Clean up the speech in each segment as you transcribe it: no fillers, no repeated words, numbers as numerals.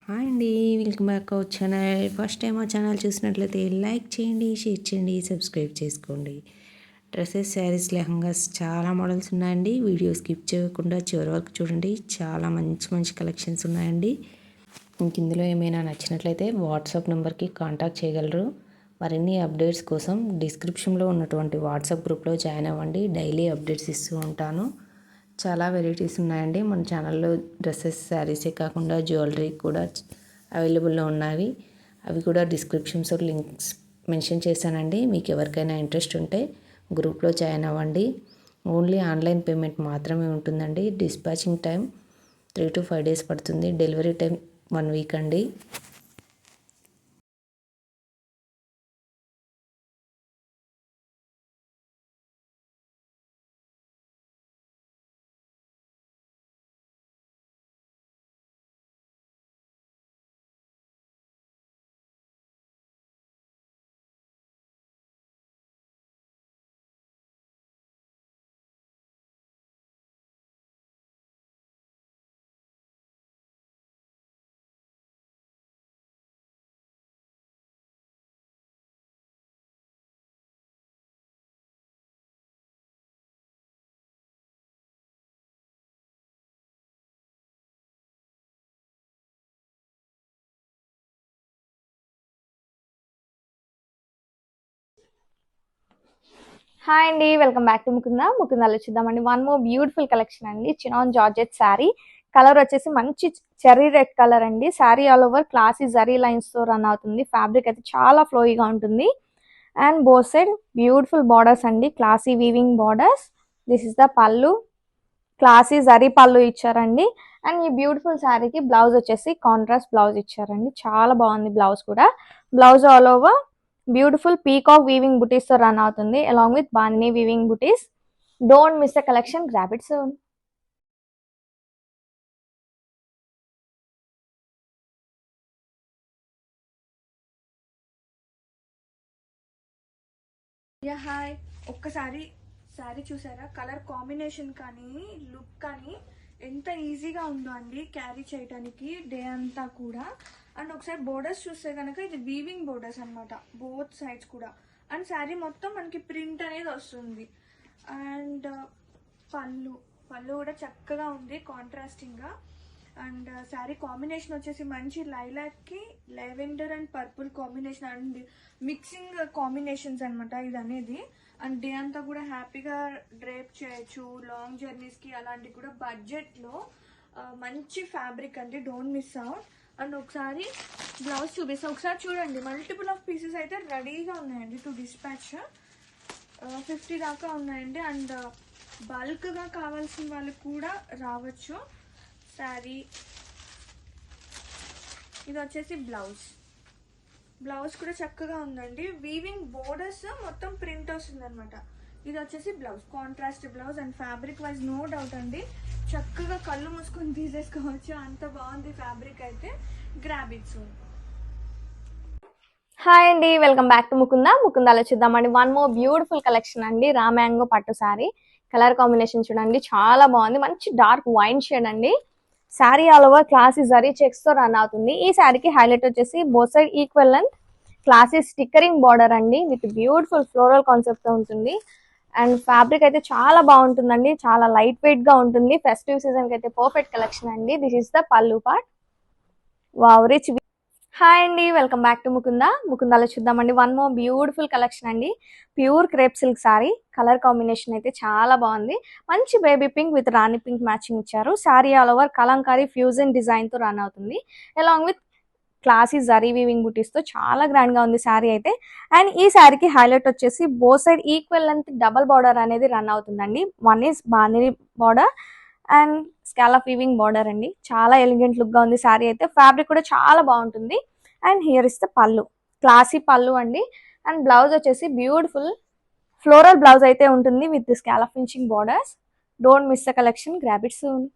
Hi అండి, welcome back our channel. First time మా channel చూసినట్లయితే లైక్ చేయండి, షేర్ చేయండి, సబ్స్క్రైబ్ చేసుకోండి. డ్రెస్సెస్, శారీస్, లెహంగాస్ చాలా మోడల్స్ ఉన్నాయండి. వీడియో స్కిప్ చేయకుండా చివరి వరకు చూడండి. చాలా మంచి మంచి కలెక్షన్స్ ఉన్నాయండి. మీకు ఇందులో ఏమైనా నచ్చినట్లయితే వాట్సాప్ నెంబర్కి కాంటాక్ట్ చేయగలరు. మరిన్ని అప్డేట్స్ కోసం డిస్క్రిప్షన్లో ఉన్నటువంటి వాట్సాప్ గ్రూప్లో జాయిన్ అవ్వండి. డైలీ అప్డేట్స్ ఇస్తూ ఉంటాను. చాలా వెరైటీస్ ఉన్నాయండి మన ఛానల్లో. డ్రెస్సెస్, శారీసే కాకుండా జ్యువెలరీ కూడా అవైలబుల్లో ఉన్నాయి. అవి కూడా డిస్క్రిప్షన్స్లో లింక్స్ మెన్షన్ చేశానండి. మీకు ఎవరికైనా ఇంట్రెస్ట్ ఉంటే గ్రూప్లో జాయిన్ అవ్వండి. ఓన్లీ ఆన్లైన్ పేమెంట్ మాత్రమే ఉంటుందండి. డిస్పాచింగ్ టైం 3 to 5 days పడుతుంది. డెలివరీ టైం 1 week అండి. హాయ్ అండి, వెల్కమ్ బ్యాక్ టు ముకుందాలో చూద్దామండి. వన్ మోర్ బ్యూటిఫుల్ కలెక్షన్ అండి. Chinon georgette sari. కలర్ వచ్చేసి మంచి చెర్రీ రెడ్ కలర్ అండి. Sari all over classy zari lines తో రన్ అవుతుంది. ఫ్యాబ్రిక్ అయితే చాలా ఫ్లోయిగా ఉంటుంది. And both side beautiful borders అండి, classy weaving borders. This is the pallu, classy zari pallu ఇచ్చారండి. అండ్ ఈ బ్యూటిఫుల్ శారీకి బ్లౌజ్ వచ్చేసి కాంట్రాస్ట్ బ్లౌజ్ ఇచ్చారండి. చాలా బాగుంది బ్లౌజ్ కూడా. Blouse all over beautiful peacock weaving buttis తో రన్ అవుతుంది, along with bandhani weaving buttis. Don't miss the collection, grab it soon. Yeah hi. ఒక్కసారి శారీ చూసారా? కలర్ కాంబినేషన్ కానీ లుక్ కానీ ఎంత ఈజీగా ఉందో అండి క్యారీ చేయడానికి డే అంతా కూడా. అండ్ ఒకసారి బోర్డర్స్ చూస్తే కనుక ఇది వీవింగ్ బోర్డర్స్ అనమాట, బోత్ సైడ్స్ కూడా. అండ్ శారీ మొత్తం మనకి ప్రింట్ అనేది వస్తుంది. అండ్ పళ్ళు పళ్ళు కూడా చక్కగా ఉంది, కాంట్రాస్టింగ్గా. అండ్ శారీ కాంబినేషన్ వచ్చేసి మంచి లైలాక్కి lavender and purple combination and mixing combinations అనమాట ఇది అనేది. అండ్ డే అంతా కూడా హ్యాపీగా డ్రేప్ చేయొచ్చు, లాంగ్ జర్నీస్కి అలాంటి కూడా బడ్జెట్లో మంచి ఫ్యాబ్రిక్ అండి. Don't miss out. అండ్ ఒకసారి బ్లౌజ్ చూపిస్తాను, ఒకసారి చూడండి. మల్టిపుల్ ఆఫ్ పీసెస్ అయితే రెడీగా ఉన్నాయండి టు డిస్పాచ్. 50 దాకా ఉన్నాయండి. అండ్ బల్క్గా కావాల్సిన వాళ్ళు కూడా రావచ్చు. శారీ ఇది వచ్చేసి బ్లౌజ్. బ్లౌజ్ కూడా చక్కగా ఉందండి. వీవింగ్ బోర్డర్స్ మొత్తం ప్రింట్ వస్తుంది అనమాట. ఇది వచ్చేసి blouse, contrast blouse. And fabric wise no doubt అండి, చక్కగా కళ్ళు మూసుకొని తీసేసుకోవచ్చు, అంత బాగుంది ఫ్యాబ్రిక్ అయితే. Grab it soon. హాయ్ అండి, వెల్కమ్ బ్యాక్ టు ముకుందాలో చూద్దామండి. వన్ మోర్ బ్యూటిఫుల్ కలెక్షన్ అండి, రామ్యాంగో పట్టు శారీ. కలర్ కాంబినేషన్ చూడండి, చాలా బాగుంది. మంచి డార్క్ వైన్ షేడ్ అండి. Sari all over classy zari checks తో రన్ అవుతుంది. ఈ శారీకి హైలైట్ వచ్చేసి both side equal length classy stickering border అండి, విత్ బ్యూటిఫుల్ ఫ్లోరల్ కాన్సెప్ట్ తో ఉంటుంది. అండ్ ఫ్యాబ్రిక్ అయితే చాలా బాగుంటుందండి, చాలా లైట్ వెయిట్ గా ఉంటుంది. ఫెస్టివ్ సీజన్ కి అయితే పర్ఫెక్ట్ కలెక్షన్ అండి. This is the pallu part. Wow, rich. Hi అండి, వెల్కమ్ బ్యాక్ టు ముకుందాలో చూద్దామండి. వన్ మోర్ బ్యూటిఫుల్ కలెక్షన్ అండి, pure crepe silk sari. Colour combination అయితే చాలా బాగుంది. మంచి baby pink with rani pink matching ఇచ్చారు. Sari all over kalamkari fusion design తో రన్ అవుతుంది, along with classy zari weaving buttis తో చాలా గ్రాండ్ గా ఉంది శారీ అయితే. అండ్ ఈ శారీకి హైలైట్ వచ్చేసి both side equal length double border అనేది రన్ అవుతుందండి. One is bandhani border and scallop weaving border అండి. చాలా ఎలిగెంట్ లుక్ గా ఉంది శారీ అయితే. ఫ్యాబ్రిక్ కూడా చాలా బాగుంటుంది. And here is the pallu, classy పళ్ళు అండి. అండ్ బ్లౌజ్ వచ్చేసి బ్యూటిఫుల్ ఫ్లోరల్ బ్లౌజ్ అయితే ఉంటుంది with scallop finishing borders. Don't miss the collection, grab it soon.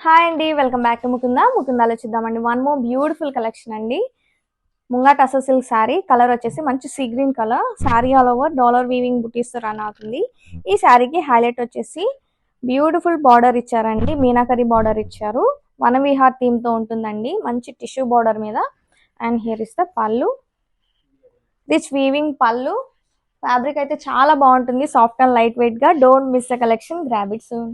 Hi అండి, వెల్కమ్ బ్యాక్ టు ముకుందాలో చూద్దామండి. వన్ మోర్ బ్యూటిఫుల్ కలెక్షన్ అండి. ముంగాట అసలు సిల్క్ శారీ, కలర్ వచ్చేసి మంచి sea green colour. Sari all over dollar weaving బుటీస్తో రన్ అవుతుంది. ఈ శారీకి హైలైట్ వచ్చేసి బ్యూటిఫుల్ బార్డర్ ఇచ్చారండి, మీనాకరీ బార్డర్ ఇచ్చారు. వనవిహార్ థీమ్తో ఉంటుందండి, మంచి టిష్యూ బార్డర్ మీద. అండ్ హియర్ ఇస్ ద పళ్ళు, రిచ్ వీవింగ్ పళ్ళు. ఫ్యాబ్రిక్ అయితే చాలా బాగుంటుంది, సాఫ్ట్ అండ్ లైట్ వెయిట్ గా. Don't miss the collection, grab it soon.